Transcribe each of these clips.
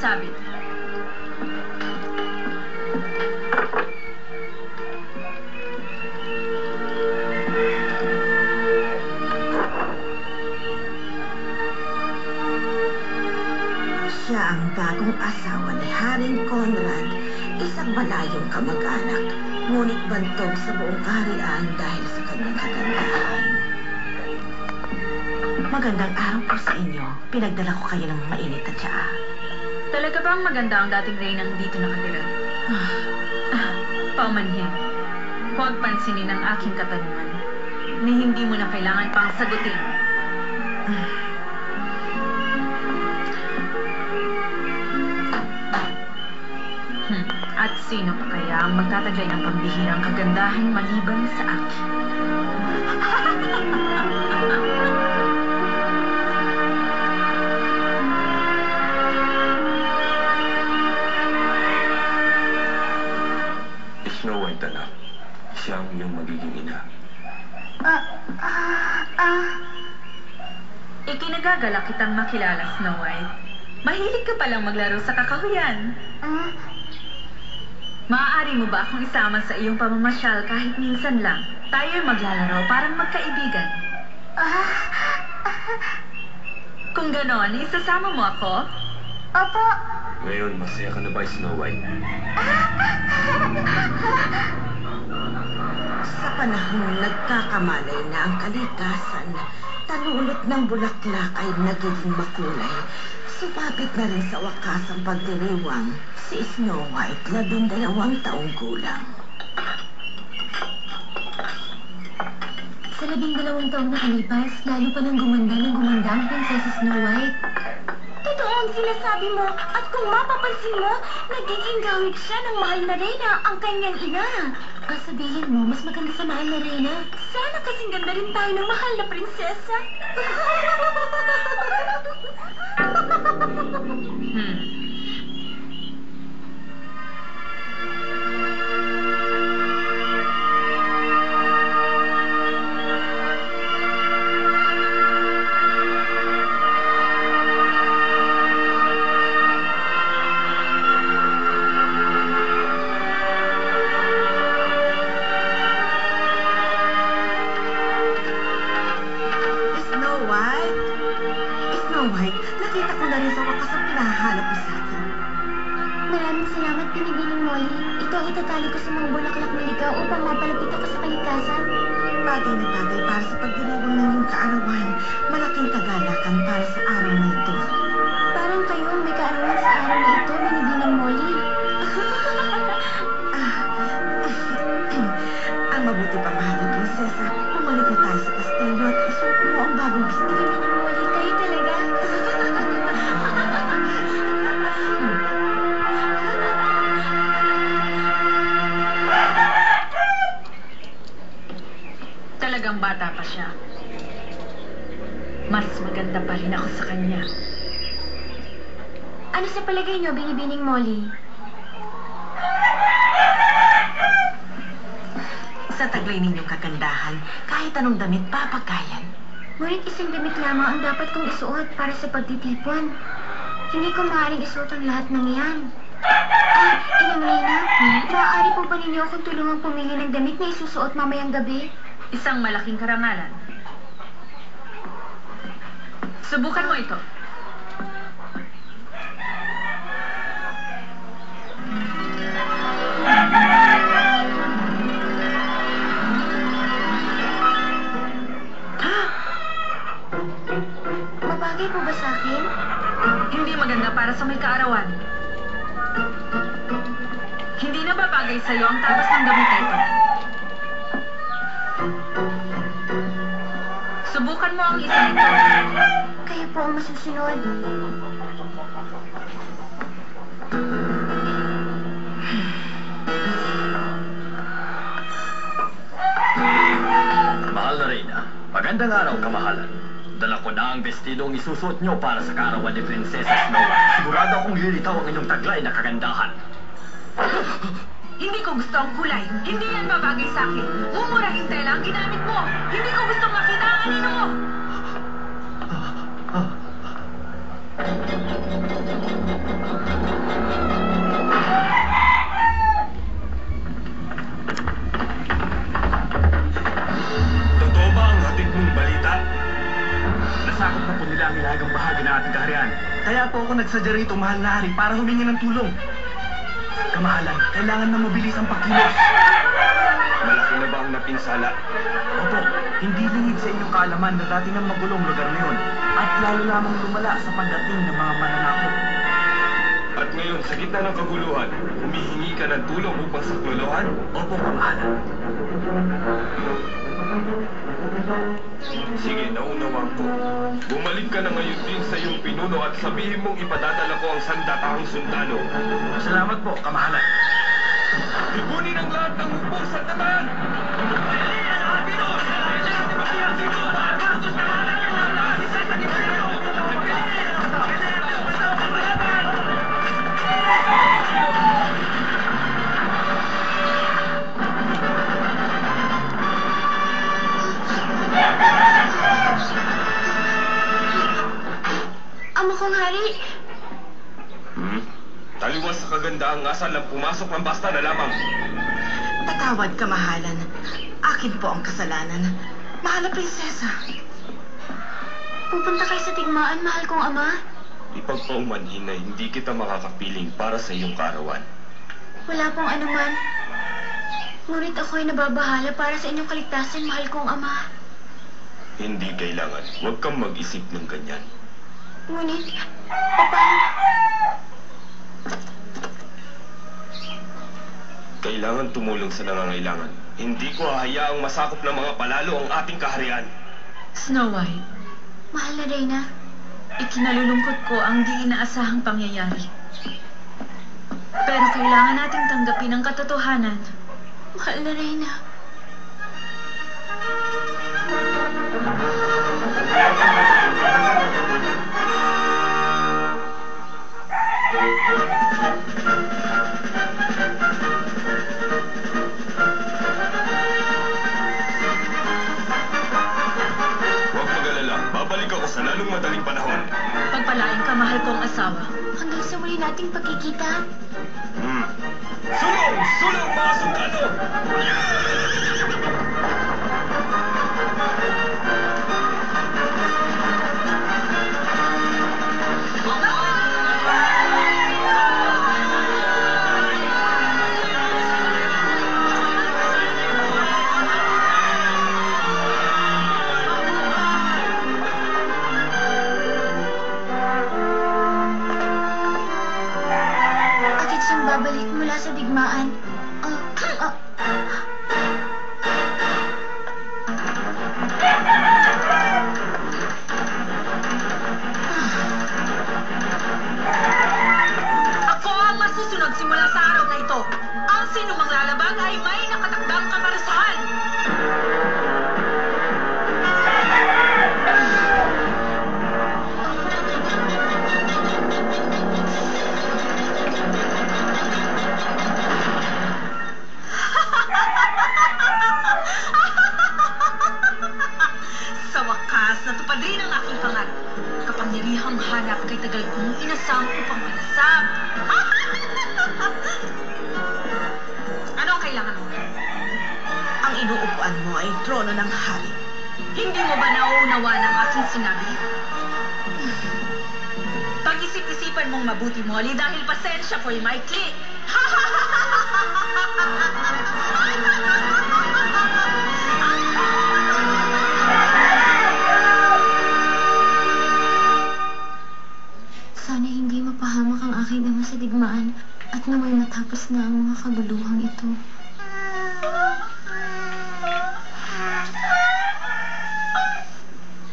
sabit. Siya ang bagong asawa ni Haring Conrad, isang malayong kamag-anak, ngunit bantog sa buong kaharian dahil sa kanyang kagandahan. Magandang araw po sa inyo. Pinagdala ko kayo ng mainit na tsaa. Talaga bang maganda ang dating Reynang dito nakatira? Paumanhin. Huwag pansinin ang aking katanungan na hindi mo na kailangan pang sagutin. At sino pa kaya ang magtataglay ng pambihirang kagandahan maliban sa akin? Snow White, anak. Siya ang iyong magiging ina. Ikinagagala kitang makilala, Snow White. Mahilig ka palang maglaro sa kakahuyan. Maaari mo ba akong isama sa iyong pamamasyal kahit minsan lang? Tayo'y maglalaro parang magkaibigan. Kung ganon, isasama mo ako? Opo. Ngayon, masaya ka na ba, Snow White? Sa panahong nagkakamalay na ang kalikasan, talulot ng bulaklak ay nagiging makulay. Sumapit na rin sa wakas ang pagdiriwang si Snow White, 12 taong gulang. Sa 12 taong nakalipas, lalo pa nang gumanda ang Prinsesa Snow White. Totoo ang sinasabi mo, at kung mapapansin mo, nagiging gawig siya ng mahal na Reyna, ang kanyang ina. Ang sabihin mo, mas maganda sa mahal na Reyna. Sana kasing ganda rin tayo ng mahal na prinsesa. Snow White, nakita ko na rin sa wakas ang pinahahanap mo sa akin. Maraming salamat, Binibining Molly. Ito ang itatali ko sa mga bulaklak na ligaw upang mapalapit ako sa kalikasan. Bagay na bagay para sa pagdiriwang ng iyong kaarawan. Malaking kagalakan para sa araw na ito. Parang kayo ang may kaarawan sa araw na ito, Binibining Molly. Ang mabuti pa, mahal na prinsesa, bumalik na tayo sa kastilyo at isuot mo ang bagong gusto. Binibining Molly, kayo talaga. Talagang bata pa siya. Mas maganda pa rin ako sa kanya. Ano sa palagay niyo, Binibining Molly? Sa taglay ninyong kagandahan, kahit anong damit papagayan. Ngunit isang damit lamang ang dapat kong isuot para sa pagtitipon. Hindi ko maaaring isuot ang lahat ng iyan. Inang Reyna, maaari po ba ninyo akong tulungang pumili ng damit na isusuot mamayang gabi? Isang malaking karangalan. Subukan mo ito. Mabagay po ba sa akin? Hindi maganda para sa may kaarawan. Hindi na babagay sa'yo ang tapas ng damit na ito. Subukan mo ang isa nito. Kaya po ang masusunod. Mahal na Reyna, magandang araw, kamahalan. Dala ko na ang bestidong isusuot nyo para sa kaarawan ni Prinsesa Snow White. Sigurado akong lilitaw ang inyong taglay na kagandahan. Hindi ko gusto ang kulay. Hindi yan babagay sa akin. Mumurahing tela ang ginamit mo. Hindi ko gusto makita ang anino mo. nasakop na po nila ang ilagang bahagi ng ating kaharian. Kaya po ako nagsadya rito, mahal na hari, para humingi ng tulong. Kamahalan, kailangan na mabilis ang pagkilos. Malaki na ba ang napinsala? Opo, hindi lingid sa inyong kaalaman na dati ng magulong lugar na yun. At lalo lamang lumala sa pagdating ng mga mananakop. At ngayon, sa gitna ng kaguluhan, humihingi ka ng tulong upang saklolohan? Opo, kamahalan. Sige, naunawang ko. Bumalik ka na ngayon din sa iyong pinuno at sabihin mong ipadadala ko ang sandatahang sundalo. Salamat po, kamahalan. Ibunin ang lahat ng upo sa taban! Amo kong hari, Taliwas sa kagandaang asal ang pumasok ng basta na lamang. Patawad, kamahalan. Akin po ang kasalanan. Mahal na prinsesa. pupunta kayo sa tigmaan, mahal kong ama. Ipagpaumanhin na hindi kita makakapiling para sa iyong kaarawan. Wala pong anuman. Ngunit ako'y nababahala para sa inyong kaligtasan, mahal kong ama. Hindi kailangan. Huwag kang mag-isip ng ganyan. Ngunit, paano? Kailangan tumulong sa nangangailangan. Hindi ko hahayaang masakop ng mga palalo ang ating kaharian. Snow White, Mahal na Reyna, ikinalulungkot ko ang di inaasahang pangyayari. Pero kailangan nating tanggapin ang katotohanan. mahal na Reyna. Huwag mag-alala. Babalik ako sa lalong madaling panahon. Pagpalain ka, mahal kong asawa. Hanggang sa muli nating pagkikita. Sulong! Sulong, mga sundalo! Agad siyang babalik mula sa digmaan. Ako ang masusunod simula sa araw na ito. Ang sinumang lalabag ay may nakatakdang kamarasahan. Sa wakas, natupad rin ang aking pangarap. Kapangyarihang hanap kay tagal kong inasam upang manasab. Ano ang kailangan mo? Ang inuupuan mo ay trono ng hari. Hindi mo ba nauunawa ng aking sinabi? Pag-isip-isipan mong mabuti, Molly, dahil pasensya ko'y maikli. Sana hindi mapahamak ang aking ama sa digmaan at naway matapos na ang mga kaguluhang ito.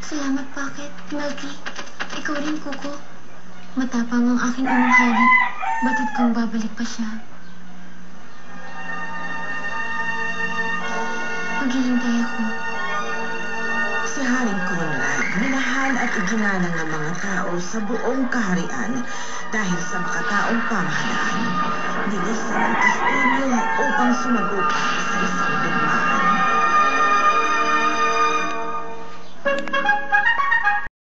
Salamat, Pocket. Milky, ikaw rin, Kuko. Matapang ang aking unang hari. Batid kong babalik pa siya. Maghihintay ako. Si Haring Conrad, minahal at iginalang ng mga tao sa buong kaharian dahil sa makataong pamahalaan. Nilisan ang kastilyo upang sumagupa sa isang digmaan.